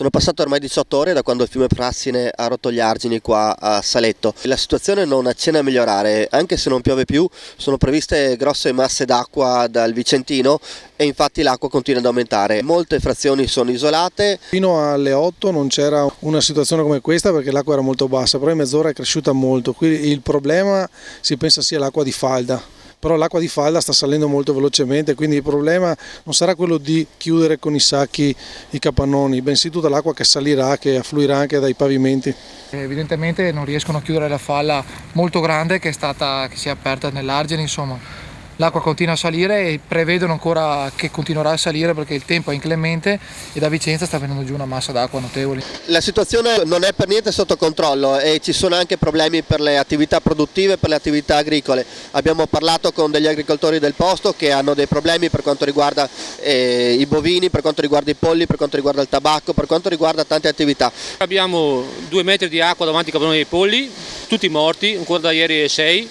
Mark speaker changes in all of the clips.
Speaker 1: Sono passate ormai 18 ore da quando il fiume Frassine ha rotto gli argini qua a Saletto. La situazione non accenna a migliorare, anche se non piove più, sono previste grosse masse d'acqua dal Vicentino e infatti l'acqua continua ad aumentare. Molte frazioni sono isolate.
Speaker 2: Fino alle 8 non c'era una situazione come questa perché l'acqua era molto bassa, però in mezz'ora è cresciuta molto. Qui il problema si pensa sia l'acqua di falda. Però l'acqua di falda sta salendo molto velocemente, quindi il problema non sarà quello di chiudere con i sacchi i capannoni, bensì tutta l'acqua che salirà, che affluirà anche dai pavimenti.
Speaker 3: Evidentemente non riescono a chiudere la falla molto grande che si è aperta nell'argine, insomma. L'acqua continua a salire e prevedono ancora che continuerà a salire perché il tempo è inclemente e da Vicenza sta venendo giù una massa d'acqua notevole.
Speaker 1: La situazione non è per niente sotto controllo e ci sono anche problemi per le attività produttive, per le attività agricole. Abbiamo parlato con degli agricoltori del posto che hanno dei problemi per quanto riguarda i bovini, per quanto riguarda i polli, per quanto riguarda il tabacco, per quanto riguarda tante attività.
Speaker 4: Abbiamo 2 metri di acqua davanti al capannone dei polli, tutti morti, ancora da ieri 6.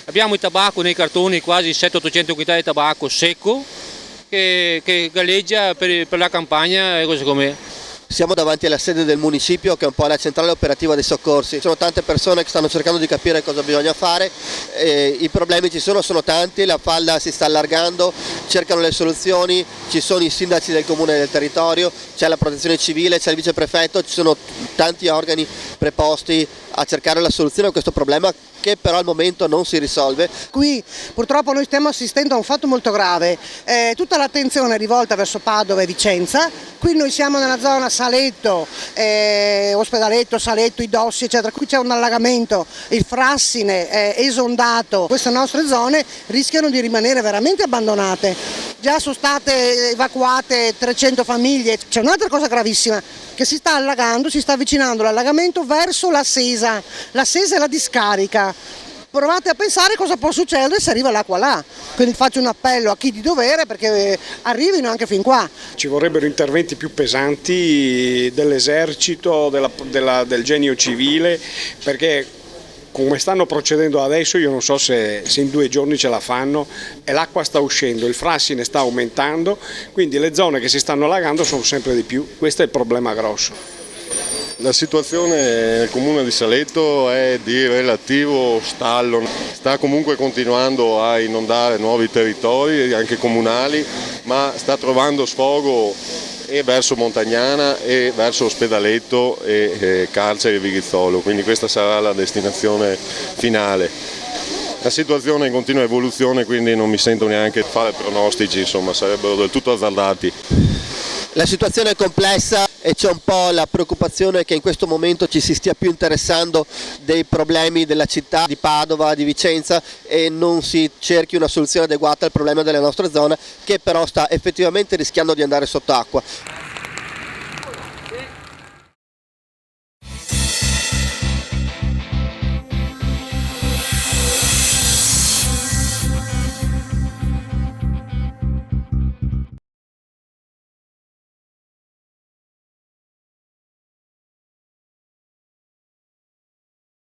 Speaker 4: Abbiamo il tabacco nei cartoni, quasi 700-800 quintali di tabacco secco che galleggia per la campagna e così com'è.
Speaker 1: Siamo davanti alla sede del municipio che è un po' la centrale operativa dei soccorsi. Ci sono tante persone che stanno cercando di capire cosa bisogna fare, i problemi ci sono tanti, la falda si sta allargando, cercano le soluzioni, ci sono i sindaci del comune e del territorio, c'è la protezione civile, c'è il viceprefetto, ci sono tanti organi preposti a cercare la soluzione a questo problema che però al momento non si risolve.
Speaker 5: Qui purtroppo noi stiamo assistendo a un fatto molto grave, tutta l'attenzione è rivolta verso Padova e Vicenza, qui noi siamo nella zona Saletto, Ospedaletto, Saletto, I Dossi eccetera, qui c'è un allagamento, il Frassine è esondato, queste nostre zone rischiano di rimanere veramente abbandonate, già sono state evacuate 300 famiglie, c'è un'altra cosa gravissima che si sta allagando, si sta avvicinando l'allagamento verso la Sesa è la discarica. Provate a pensare cosa può succedere se arriva l'acqua là, quindi faccio un appello a chi di dovere perché arrivino anche fin qua.
Speaker 6: Ci vorrebbero interventi più pesanti dell'esercito, del genio civile, perché come stanno procedendo adesso io non so se in 2 giorni ce la fanno e l'acqua sta uscendo, il Frassine sta aumentando, quindi le zone che si stanno allagando sono sempre di più, questo è il problema grosso.
Speaker 7: La situazione nel comune di Saletto è di relativo stallo, sta comunque continuando a inondare nuovi territori anche comunali, ma sta trovando sfogo e verso Montagnana e verso Ospedaletto e Carcere e Virizzolo, quindi questa sarà la destinazione finale. La situazione è in continua evoluzione, quindi non mi sento neanche fare pronostici, insomma sarebbero del tutto azzardati.
Speaker 1: La situazione è complessa e c'è un po' la preoccupazione che in questo momento ci si stia più interessando dei problemi della città di Padova, di Vicenza e non si cerchi una soluzione adeguata al problema della nostra zona che però sta effettivamente rischiando di andare sott'acqua.